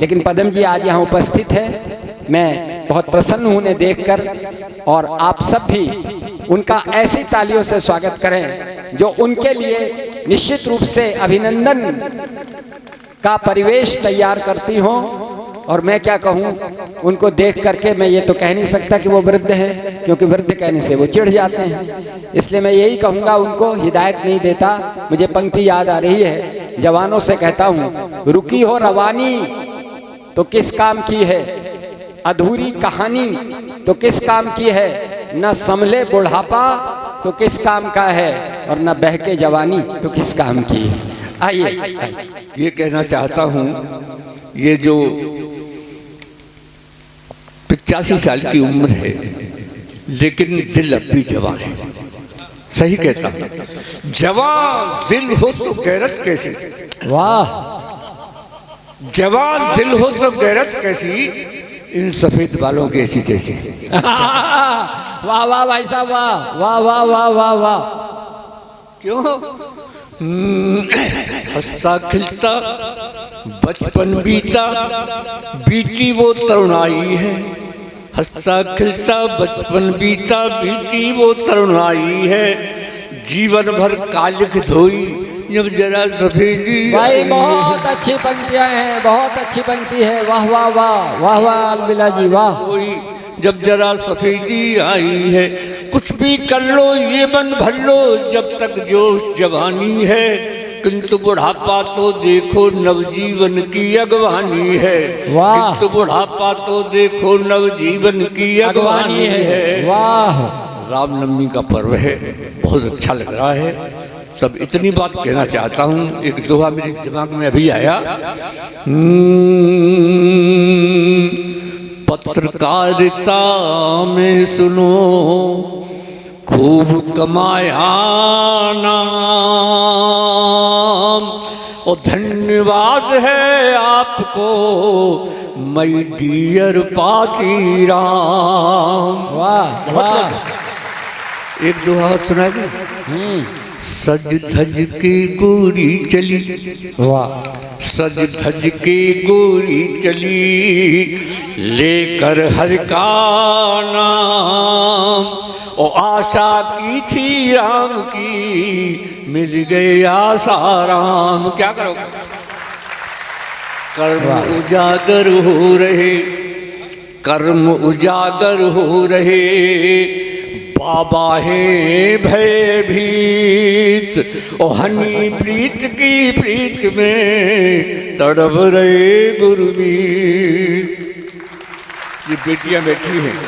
लेकिन पदम जी आज यहाँ उपस्थित है। मैं बहुत प्रसन्न हूँ उन्हें देखकर, और आप सब भी उनका ऐसी तालियों से स्वागत करें जो उनके लिए निश्चित रूप से अभिनंदन का परिवेश तैयार करती हो। और मैं क्या कहूँ, उनको देख करके मैं ये तो कह नहीं सकता कि वो वृद्ध हैं, क्योंकि वृद्ध कहने से वो चिढ़ जाते हैं। इसलिए मैं यही कहूँगा, उनको हिदायत नहीं देता। मुझे पंक्ति याद आ रही है, जवानों से कहता हूँ, रुकी हो रवानी तो किस काम की है, अधूरी कहानी तो किस काम की है, न संभले बुढ़ापा तो किस काम का है, और न बहके जवानी तो किस काम की है। आइए, ये कहना चाहता हूँ, ये जो 85 साल की उम्र है लेकिन दिल अब भी जवान है। सही कहता हूँ, जवान दिल हो तो गैरत कैसी। वाह, जवान दिल हो तो गैरत कैसी, इन सफेद बालों की ऐसी तैसी। वाह वाह भाई साहब, वाह वाह वाह वाह वाह वाह। क्यों? हंसता खिलता बचपन बीता, बीती वो तरुणाई है। हंसता खिलता बचपन बीता, बीती वो तरुणाई है। जीवन भर कालिख धोई जब जरा सफेदी। भाई बहुत अच्छी पंक्तियां हैं, बहुत अच्छी पंक्ति है। वाह वाह वाह वाह वाह अलबिला जी, वाह। जब जरा सफेदी आई है, कुछ भी कर लो ये मन भर लो, जब तक जोश जवानी है। किंतु बुढ़ापा तो देखो नवजीवन की अगवानी है। वाह। किंतु बुढ़ापा तो देखो नवजीवन की अगवानी है। वाह। रामनवमी का पर्व है, बहुत अच्छा लग रहा है। सब इतनी बात कहना चाहता हूँ। एक दोहा मेरे दिमाग में अभी आया। पत्रकारिता में सुनो खूब कमाया नाम, और धन्यवाद है आपको माय डियर पाती राम। वाह वाह। एक दोहा सुना दे। सज धज के गोरी चली, वाह। सज धज के गोरी चली, लेकर हर का नाम, और आशा की थी राम की, मिल गए आसाराम। क्या करोगे? कर्म उजागर हो रहे, कर्म उजागर हो रहे, बाबा है भयभीत, और हनी प्रीत की प्रीत में तड़प रहे गुरमीत। ये बेटियां बैठी हैं,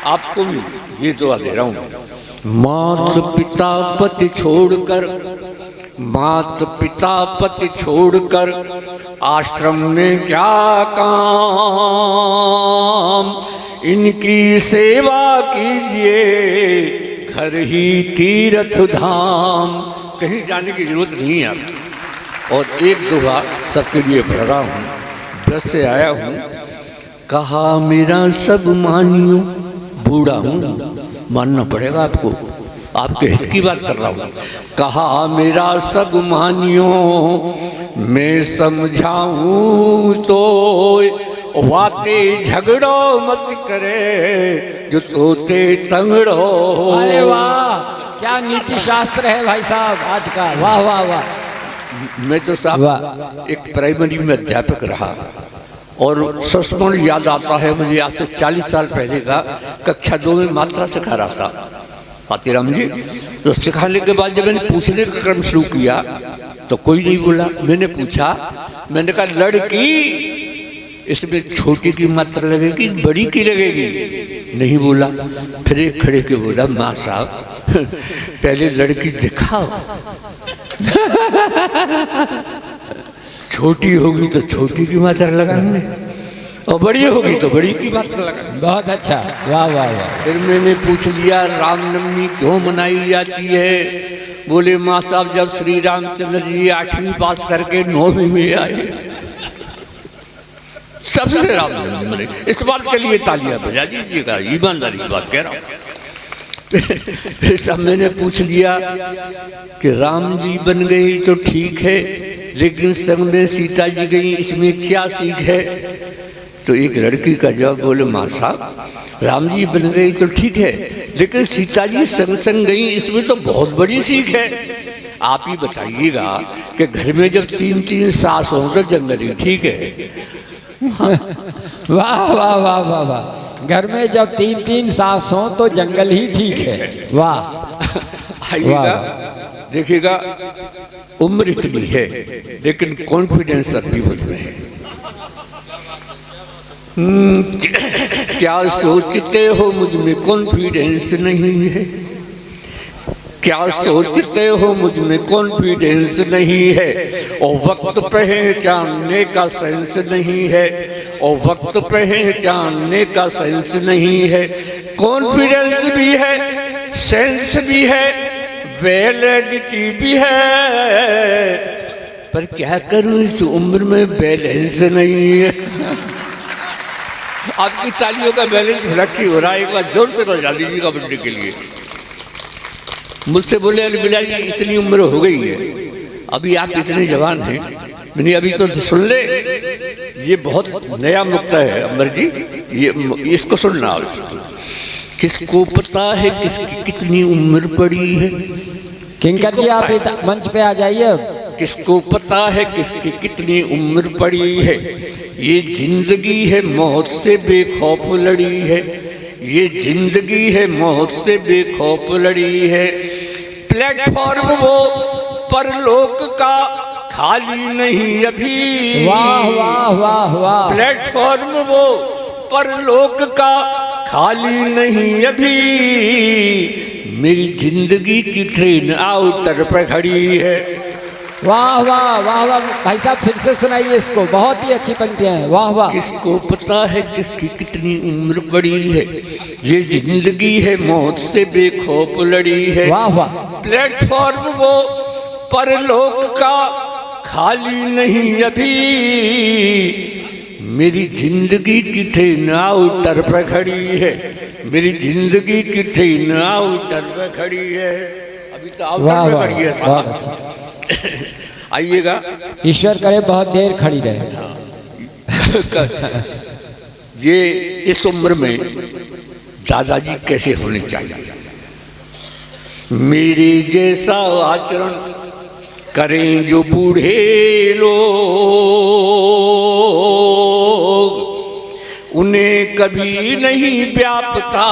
आपको भी ये दुआ दे रहा हूँ। मात पिता पति छोड़कर, मात पिता पति छोड़कर, आश्रम में क्या काम, इनकी सेवा कीजिए, घर ही तीर्थ धाम। कहीं जाने की जरूरत नहीं है आपको। और एक दुआ सबके लिए पढ़ रहा हूँ, ब्रज से आया हूँ। कहा मेरा सब मानियो, बूढ़ा हूँ मानना पड़ेगा आपको, आपके हित की बात कर रहा हूँ। कहा मेरा सब मानियो, मैं समझाऊँ तो, बातें झगड़ो मत करे, जो तोते तंगड़ो। अरे वाह, क्या नीति शास्त्र है भाई साहब आज का। वाह वाह वाह। मैं तो साहब एक प्राइमरी में अध्यापक रहा, और सस्मरण याद आता है मुझे, आज से 40 साल पहले का। कक्षा 2 में मात्रा सिखा रहा था पातीराम जी। तो सिखाने के बाद जब मैंने पूछने का क्रम शुरू किया तो कोई नहीं बोला। मैंने पूछा, मैंने कहा लड़की इसमें छोटी की मात्रा लगेगी बड़ी की लगेगी? नहीं बोला। फिर एक खड़े के बोला, माँ साहब पहले लड़की दिखाओ, छोटी होगी तो छोटी की मात्रा लगाएंगे, और बड़ी होगी तो बड़ी की मात्रा लगाएंगे। बहुत अच्छा, वाह वाह वाह। फिर मैंने पूछ लिया रामनवमी क्यों मनाई जाती है? बोले माँ साहब जब श्री रामचंद्र जी 8वीं पास करके 9वीं में आए, सबसे रामनवमी मनाई। इस बात के लिए तालियां बजा दीजिएगा, ईमानदारी की बात कह रहा हूँ। सब मैंने पूछ लिया कि राम जी बन गई तो ठीक है, लेकिन संग में सीता जी गई, इसमें क्या सीख है? तो एक लड़की का जवाब, बोले माँ साहब राम जी बन गई तो ठीक है, लेकिन सीता जी संग संग गई, इसमें तो बहुत बड़ी सीख है। आप ही बताइएगा कि घर में जब 3-3 सास हो तो जंगल ही ठीक है। वाह वाह वाह वाह वाह, घर में जब 3-3 सास हो तो जंगल ही ठीक है। वाह आइएगा, देखिएगा उम्र इतनी है लेकिन कॉन्फिडेंस अपनी मुझ में है। क्या सोचते हो मुझ में कॉन्फिडेंस नहीं है? क्या सोचते हो मुझ में कॉन्फिडेंस नहीं है? और वक्त पहचानने का सेंस नहीं है, और वक्त पहचानने का सेंस नहीं है। कॉन्फिडेंस भी है, सेंस भी है, वैलिडिटी भी है, पर क्या करूं इस उम्र में बैलेंस नहीं है। आपकी तालियों का बैलेंस फ्लैक्सी हो रहा है, एक बार जोर से बजा दीजिएगा बर्थडे के लिए। मुझसे बोले अरे बिलाल जी इतनी उम्र हो गई है, अभी आप इतने जवान हैं। मैंने अभी तो सुन ले, ये बहुत नया नुक्ता है अमर जी, ये इसको सुनना। किसको पता है किसकी कितनी उम्र पड़ी है? किंकर जी आप मंच पे आ जाइए। किसको पता है किसकी कितनी उम्र पड़ी है? ये जिंदगी है मौत से बेखौफ लड़ी है, ये जिंदगी है मौत से बेखौफ लड़ी है। प्लेटफॉर्म वो परलोक का खाली नहीं अभी। वाह वाह वाह वाह। प्लेटफॉर्म वो परलोक का खाली नहीं अभी। मेरी जिंदगी की ट्रेन आउटर पर खड़ी है। वाह वाह वाह वाह। भाई साहब फिर से सुनाइए इसको, बहुत ही अच्छी पंक्तियां हैं। वाह वाह। किसको पता है किसकी कितनी उम्र पड़ी है? ये जिंदगी है मौत से बेखौफ लड़ी है। वाह वाह। प्लेटफॉर्म वो परलोक का खाली नहीं अभी। मेरी जिंदगी की ट्रेन आउटर पर खड़ी है, मेरी जिंदगी की ट्रेन आउटर पर खड़ी है। अभी तो आउटर पर खड़ी है साहब। आइएगा, ईश्वर करे बहुत देर खड़ी रहे। ये इस उम्र में दादाजी कैसे होने चाहिए? मेरे जैसा आचरण करें जो बूढ़े लोग, उन्हें कभी नहीं व्यापता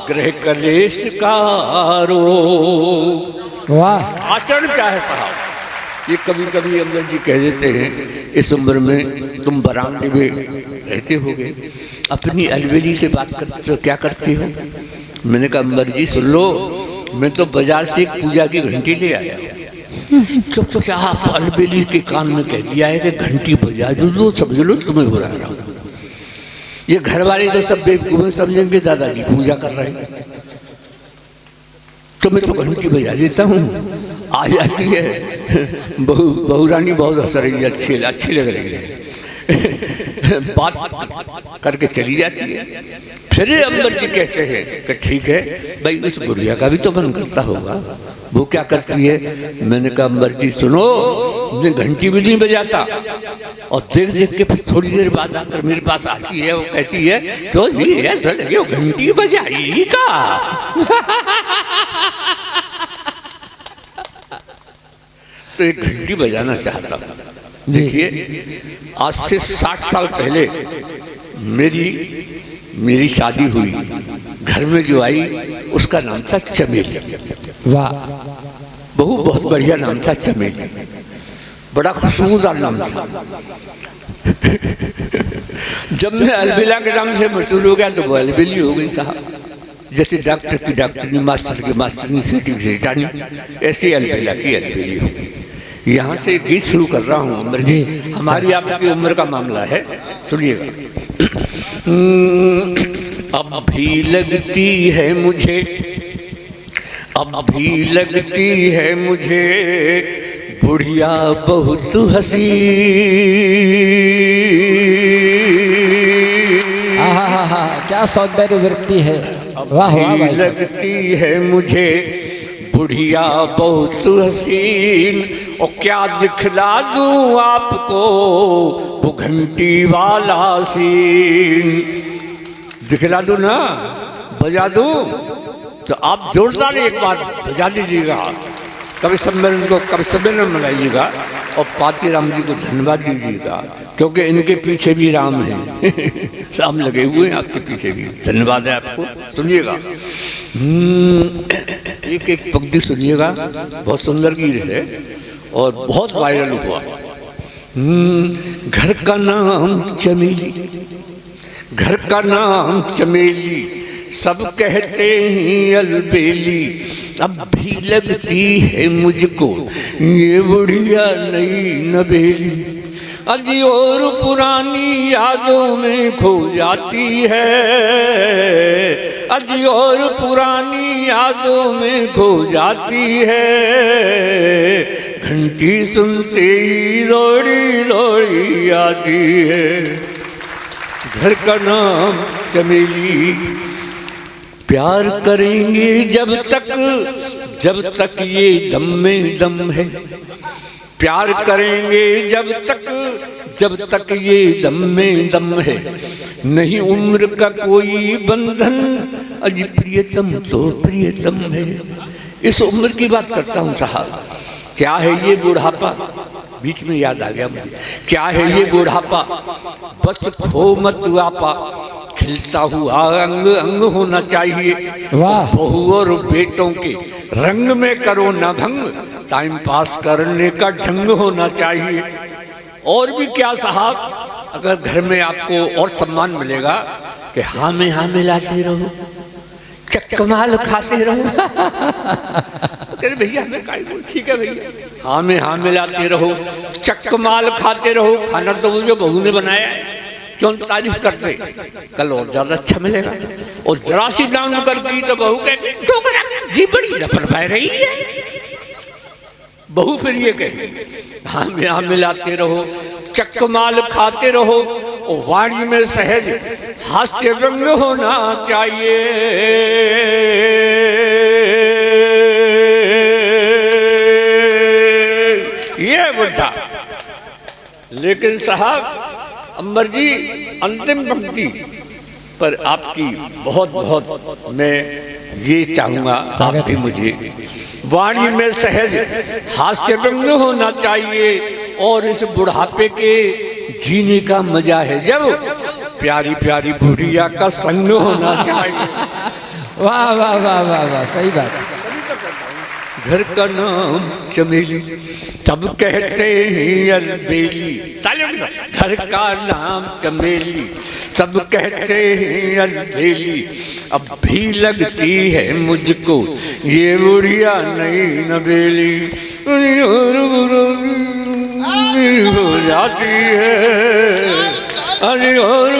ग्रह कलेश का रोग। वाह। आचरण क्या है साहब? ये कभी कभी अमर जी कह देते हैं इस उम्र में तुम बरामदे में रहते होगे, अपनी अलबेली से बात करते हो, क्या करते हो? मैंने कहा अमर जी सुन लो, मैं तो बाजार से एक पूजा की घंटी ले आया। चुपचाप अलबेली के कान में कह दिया है कि घंटी बजा दो, समझ लो तुम्हें बुला रहा हूँ। ये घर वाले तो सब बेवकूफ समझेंगे दादाजी पूजा कर रहे हैं, तो मैं तो घंटी बजा देता हूँ। आ जाती है बहू रानी, बहुत हंस रही है, अच्छी लग रही है, बात करके चली जाती है। फिर अम्बर जी कहते हैं कि ठीक है भाई, उस बुढ़िया का भी तो मन करता होगा, वो क्या करती है? मैंने कहा अम्बर जी सुनो, मैं घंटी भी नहीं बजाता, और देख के फिर थोड़ी देर बाद आकर मेरे पास आती है, वो कहती है क्यों जी ऐसा लगे घंटी बजाई का? तो एक घंटी बजाना चाहता हूँ। देखिए आज से 60 साल पहले मेरी शादी हुई, घर में जो आई उसका नाम था चमेली। वाह। बहू बहुत बढ़िया नाम था चमेली, बड़ा खुशबूदार नाम था। जब मैं अलबेला के नाम से मशहूर हो गया तो वो अलबेली हो गई साहब। जैसे डॉक्टर की डॉक्टरनी, मास्टर की मास्टरनी, सेठी की सेठानी, ऐसी अलबेला की अलबेली हो गई। यहाँ से गीत शुरू कर रहा हूँ अमर जी, हमारी आपकी उम्र का मामला है, सुनिएगा। अब भी लगती है मुझे, अब भी लगती है मुझे बुढ़िया बहुत हंसी। क्या सौंदर्य वृत्ति है। वाह वाह भाई। लगती है मुझे बुढ़िया बहुत हसीन, और क्या दिखला दूं आपको वो घंटी वाला सीन। दिखला दूं ना, बजा दूं, तो आप जोरदार एक बार बजा दीजिएगा, कभी सम्मेलन मनाइएगा और पाती राम जी को धन्यवाद दीजिएगा, क्योंकि इनके पीछे भी राम हैं। राम लगे हुए हैं आपके पीछे भी। धन्यवाद है आपको। सुनिएगा, एक एक पंक्ति सुनिएगा, बहुत सुंदर गीत है और बहुत वायरल हुआ। घर का नाम चमेली, घर का नाम चमेली, सब कहते हैं अलबेली, अब भी लगती है मुझको ये बुढ़िया नई नवेली। अजी और पुरानी यादों में खो जाती है, अजी और पुरानी यादों में खो जाती है, घंटी सुनते ही दौड़ी दौड़ी आती है। घर का नाम चमेली, प्यार करेंगे जब तक ये दम में दम है, प्यार करेंगे जब तक ये दम में दम है, नहीं उम्र का कोई बंधन, अजी प्रियतम तो प्रियतम है। इस उम्र की बात करता हूँ साहब। क्या है ये बुढ़ापा, बीच में याद आ गया मुझे, क्या है ये बुढ़ापा, बस खो मत आपा, खिलता हुआ अंग अंग होना चाहिए। बहू और बेटों के रंग में करो न भंग, टाइम पास करने का ढंग होना चाहिए। और भी क्या साहब, अगर घर में आपको और सम्मान मिलेगा कि हाँ में हाँ मिलाते रहो, चक्कमाल खाते रहो। अरे भैया हमें काय बोल, ठीक है भैया, हाँ में हाँ मिलाते रहो, चक्कमाल खाते रहो। खाना तो वो जो बहू ने बनाया है, क्यों तारीफ करते, कल और ज्यादा अच्छा मिलेगा। और जरा सी डाउन कर दी तो बहू कहती जी बड़ी लपरवाह रही है। बहू फिर ये कहे हाँ में हाँ मिलाते रहो, चक्कमाल खाते रहो, और वाणी में सहज हास्य रंग होना चाहिए। ये बुढ़ा। लेकिन साहब अंबर जी, अंतिम पंक्ति पर आपकी बहुत बहुत मैं ये चाहूंगा, आप भी मुझे, वाणी में सहज हास्य रंग होना चाहिए, और इस बुढ़ापे के जीने का मजा है जब प्यारी प्यारी बुढ़िया का संग होना चाहिए। वाह वाह वाह वाह वाह, सही बात है। घर का नाम चमेली, तब कहते हैं अलबेली। घर का नाम चमेली, सब कहते हैं अलबेली, अब भी लगती है मुझको ये बुढ़िया नई नवेली। हो जाती है, अरे और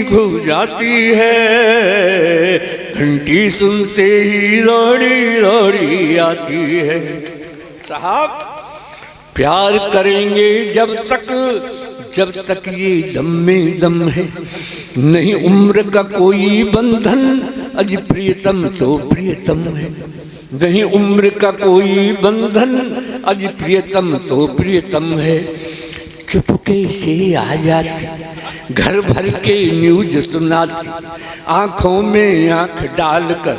खो जाती है, घंटी सुनते ही दौड़ी दौड़ी आती है। साहब प्यार करेंगे जब तक ये दम में दम है, नहीं उम्र का कोई बंधन, अज प्रियतम तो प्रियतम है, नहीं उम्र का कोई बंधन, अज प्रियतम तो प्रियतम है। चुपके से आ जाती, घर भर के न्यूज सुनाती, आंखों में आंख डालकर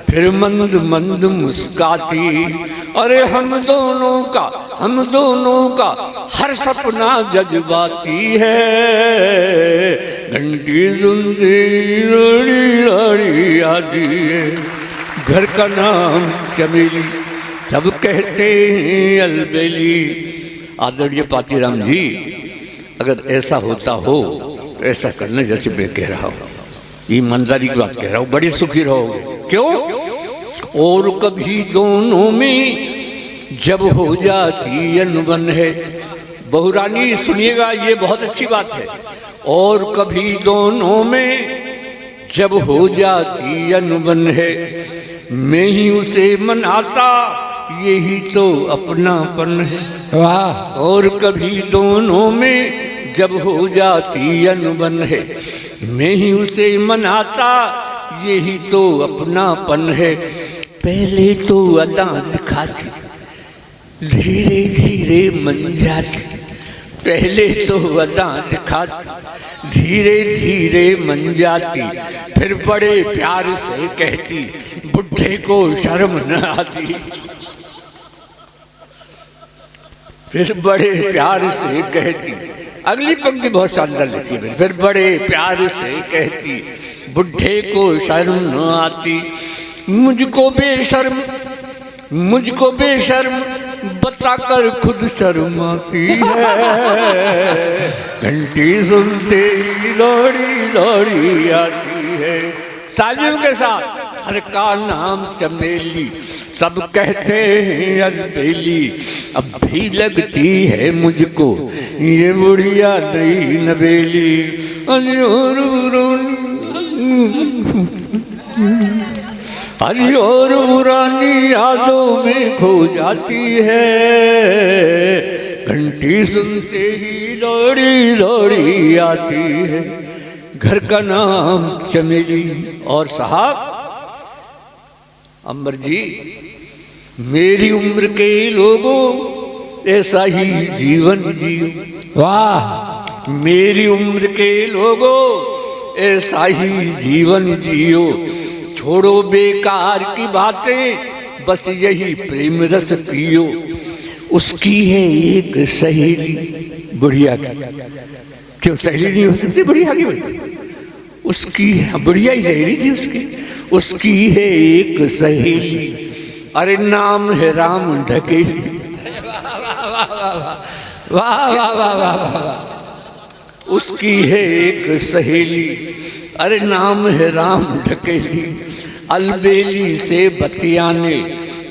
फिर मंद मंद मुस्काती। अरे हम दोनों का हर सपना जज्बाती है, घंटी सुनती लड़ी लड़ी आती है। घर का नाम चमेली, सब कहते हैं अलबेली। आदरणीय पातीराम जी, अगर ऐसा होता हो तो ऐसा करने, जैसे मैं कह रहा हूँ, ईमानदारी की बात कह रहा हूँ, बड़ी सुखी रहोगे। क्यों? और कभी दोनों में जब हो जाती अनबन है, बहुरानी सुनिएगा, ये बहुत अच्छी बात है। और कभी दोनों में जब हो जाती अनबन है, मैं ही उसे मनाता, यही तो अपनापन है। वाह। और कभी दोनों में जब हो जाती अनबन है, मैं ही उसे मनाता, यही तो अपनापन है। पहले तो अदा दिखाती, धीरे धीरे मन जाती। पहले तो अदा दिखाती, धीरे धीरे मन जाती। फिर बड़े प्यार से कहती, बुढ़े को शर्म न आती। फिर बड़े प्यार से कहती, अगली पंक्ति बहुत शानदार लिखी है। फिर बड़े प्यार से कहती, बुढ़े को शर्म न आती। मुझको बेशर्म बताकर खुद शर्माती है। घंटी सुनते ही लौड़ी लौड़ी आती है। तालियों के साथ, हर का नाम चमेली, सब कहते हैं अलबेली। अब भी लगती है मुझको ये बुढ़िया नई नवेली। अजी और पुरानी यादों में खो जाती है। घंटी सुनते ही लौड़ी लौड़ी आती है। घर का नाम चमेली। और साहब अमर जी, मेरी उम्र के लोगों ऐसा ही जीवन जियो। वाह, मेरी उम्र के लोगों ऐसा ही जीवन जियो। छोड़ो बेकार की बातें, बस यही प्रेम रस पियो। उसकी है एक सहेली, बुढ़िया की। क्यों सहेली नहीं हो सकती बुढ़िया की? उसकी बुढ़िया ही सहेली थी उसकी। उसकी है एक सहेली, अरे नाम है राम ढकेली। वाह वाह वाह वाह वाह। उसकी है एक सहेली, अरे नाम है राम ढकेली। अलबेली से बतियाने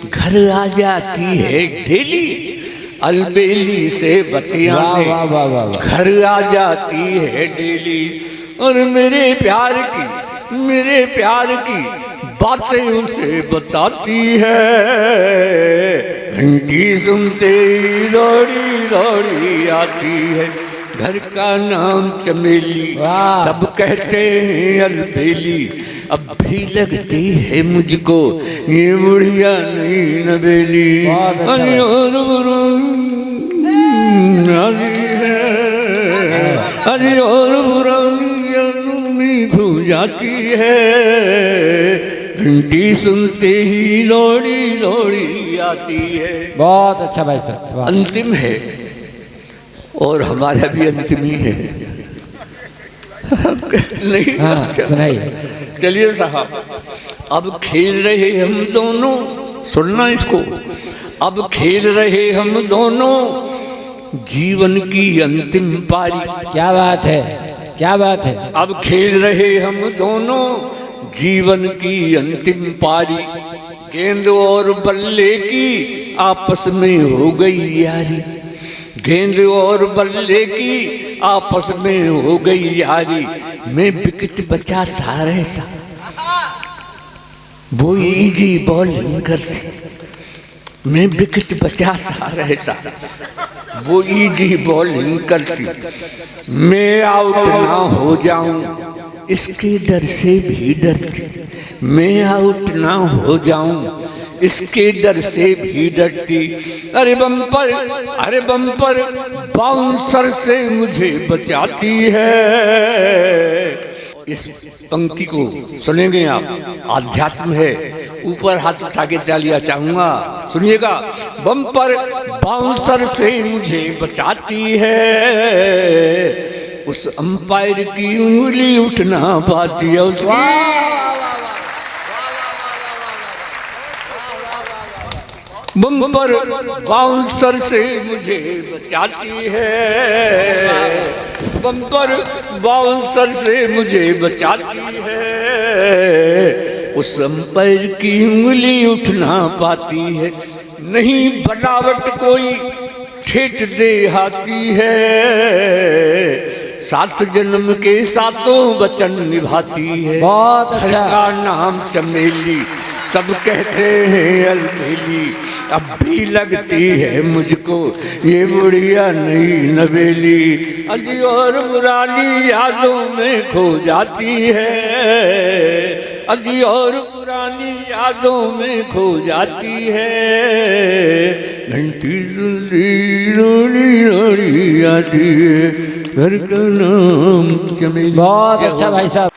घर आ जाती है डेली। अलबेली से बतियाने घर आ जाती है डेली। और मेरे प्यार की बातें उसे बताती है। घंटी सुनते ही लौड़ी लौड़ी आती है। घर का नाम चमेली, सब कहते हैं अलबेली। अब भी लगती है मुझको ये बुढ़िया नई नवेली। अरे और पुरानी खो जाती है। घंटी सुनते ही लौड़ी लौड़ी आती है। बहुत अच्छा भाई साहब। अंतिम है और हमारा भी अंतिम ही है। नहीं, हाँ, अच्छा। सुनाइए। चलिए साहब, अब खेल रहे हम दोनों, सुनना इसको। अब खेल रहे हम दोनों जीवन की अंतिम पारी। क्या बात है, क्या बात है। अब खेल रहे हम दोनों जीवन की अंतिम पारी। गेंद और बल्ले की आपस में हो गई यारी। गेंद और बल्ले की आपस में हो गई यारी। मैं विकेट बचाता रहता, वो इजी बॉलिंग करती। मैं विकेट बचाता रहता, वो इजी बॉलिंग करती। मैं आउट ना हो जाऊं इसके डर से भी डरती। मैं आउट ना हो जाऊं इसके डर से भी डरती। अरे बम्पर बाउंसर से मुझे बचाती है। इस पंक्ति को सुनेंगे आप, आध्यात्म है। ऊपर हाथ उठा के तालियां चाहूंगा, सुनिएगा। बम्पर बाउंसर से मुझे बचाती है। उस अंपायर की उंगली उठ ना पाती है। उसकी बम्पर बाउंसर से मुझे बचाती है। बम्पर बाउंसर से मुझे बचाती है। उस अंपायर की उंगली उठ ना पाती है। नहीं बनावट कोई ठेठ दे हाथी है। 7 जन्म के 7 वचन निभाती है। बहुत अच्छा। घर का नाम चमेली, सब कहते हैं अलबेली। अब भी लगती है मुझको ये बुढ़िया नई नवेली। अजी और पुरानी यादों में खो जाती है। अजी और पुरानी यादों में खो जाती है, घंटी सुनती रोड़ी रोड़ी आती है, घर का नाम चमेली। बहुत अच्छा भाई साहब।